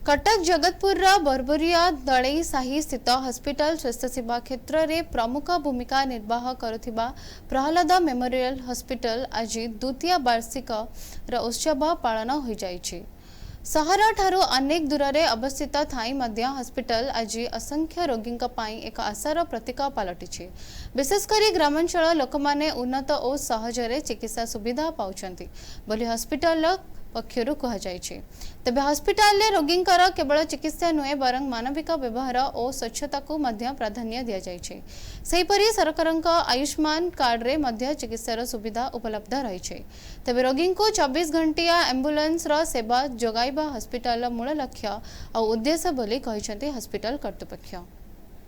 कटक जगतपुर बरबरिया दलई साही स्थित हॉस्पिटल स्वास्थ्य सेवा क्षेत्र में प्रमुख भूमिका निर्वाह करुथिबा प्रहलाद मेमोरियल हॉस्पिटल आज द्वितीय वार्षिक उत्सव पालन हो जाइछि। सहर ठारू अनेक दूर में अवस्थित थाई मध्य हॉस्पिटल आज असंख्य रोगी एक आशार प्रतीक पलटि। विशेषकर ग्रामांचल लोक माने उन्नत और सहजरे चिकित्सा सुविधा पाउछंती बोली हॉस्पिटल पक्षरु कहा जायछि। तबे हॉस्पिटल ले रोगींकर केवल चिकित्सा नुहे बरं मानविक व्यवहार और स्वच्छता को मध्य प्राधान्य दिया जायछि। सेहिपरि सरकारक आयुष्मान कार्ड रे मध्य चिकित्सार सुविधा उपलब्ध रहिछि। तबे रोगी को 24 घंटिया एम्बुलेंस रो सेवा जोगाइबा हॉस्पिटल मूल लक्ष्य और उद्देश्य बोली कहिसंती हॉस्पिटल कर्तृपक्ष।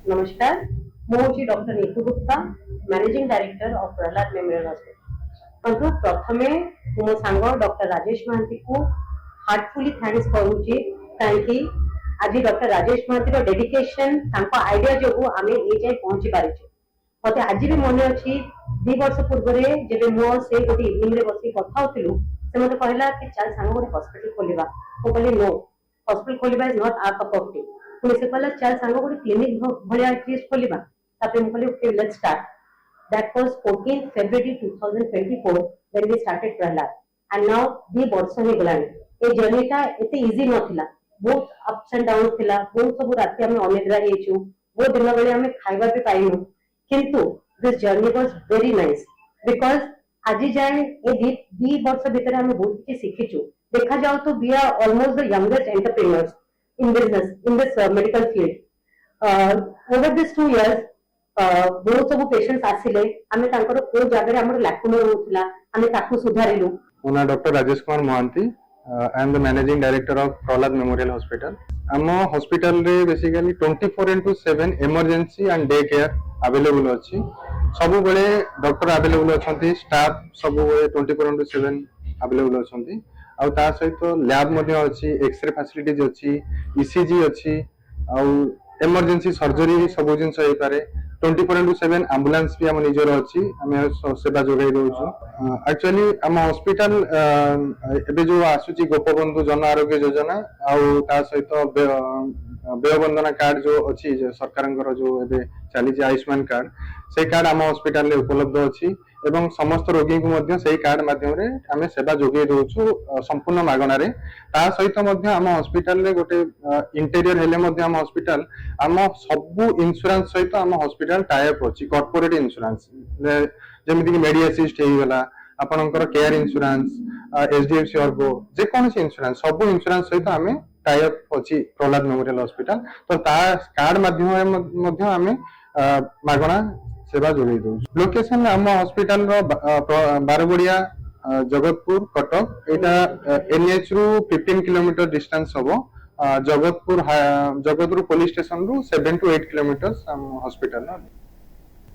नमस्कार, मैं doctor Neetu Gupta, managing director of Prahlad memorial hospital. प्रथमे मो सांग डॉक्टर राजेश महांती को हार्टफुली थैंक्स करूची काहेकि आज डॉक्टर राजेश महांती रो डेडिकेशन तांको आइडिया जो आमे ए जाय पहुंची पारिछु। मते आज भी मन अछि 2 वर्ष पूर्व रे जेबे मो से गोटी इवनिंग रे बसी कथा होतिलु से मते कहला कि चल सांग गोटे हॉस्पिटल खोलिबा। तो कहले नो, हॉस्पिटल खोलिबा is not our cup of tea. पुनी से कहला चल सांग गोटे क्लिनिक भलिया एटलीस्ट खोलिबा। तापे मो कहले okay let's start. That was 14th February 2024 when we started Prahlad, and now 2 वर्ष हो गलानी। ए जर्नी टा एते इजी नथिला, बहुत अप्स एंड डाउन थिला, बहुत सब राति हम अनिद्रा हेचु, बहुत दिन बेले हम खाइबा पे पाइनु, किंतु this journey was very nice because आज जाए ए 2 वर्ष भीतर हम बहुत किछि सिखिछु। देखा जाओ तो we are almost the youngest entrepreneurs in business in this medical field. Over this 2 years बहुत सब पेशेंट्स आसिले हमें तांकर को जगह हमर लैकुना होतला हमें ताकू सुधारिलु। ओना doctor Rajesh Kumar Mohanty, I am the managing director of Prahlad memorial hospital. हम हॉस्पिटल रे basically 24/7 emergency and day care available अछि। सब बेले डॉक्टर अवेलेबल अछंती, स्टाफ सब बेले 24/7 अवेलेबल अछंती। आ ता सहित लैब मध्ये अछि, एक्सरे फैसिलिटीज अछि, ईसीजी अछि, आ इमरजेंसी सर्जरी सब जिन सही पारे। 24/7 एम्बुलेंस भी हम निजर अछि, हमें सेवा जोगाई दउछु। एक्चुअली हम हॉस्पिटल एबे जो आसुची गोपबंधु जन आरोग्य योजना आ ता सहित व्ययबंधना कार्ड जो अछि सरकारंकर जो एबे चली आयुष्मान कार्ड, से कार्ड हम हॉस्पिटल ले उपलब्ध अछि एवं समस्त रोगी को मध्य सेही कार्ड माध्यम रे हमें सेवा जोगाई दउछु संपूर्ण मागना रे। ता सहित मध्य हम हॉस्पिटल ले गोटे इंटीरियर हेले मध्य हम हॉस्पिटल हम सब इंश्योरेंस सहित हम हॉस्पिटल टाई अप अछि। कॉर्पोरेट इंश्योरेंस जेमिति कि मेडी असिस्ट हे गला, आपनकर केयर इंश्योरेंस, एचडीएफसी अर्गो जे कोनसी इंश्योरेंस सब इंश्योरेंस सहित हमें टाई अप अछि प्रहलाद मेमोरियल हॉस्पिटल। तो ता कार्ड माध्यम मध्य हमें मागना सेवा जोगाई दउ। लोकेशन हम हॉस्पिटल रो बारगुड़िया जगतपुर कटक, एटा एनएच रु 15 किलोमीटर डिस्टेंस हबो। जगतपुर पुलिस स्टेशन रु 7 to 8 किलोमीटर हम हॉस्पिटल।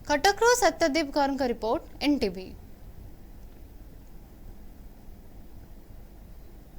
कटक रो सत्यदीप गौर का रिपोर्ट, एनटीवी।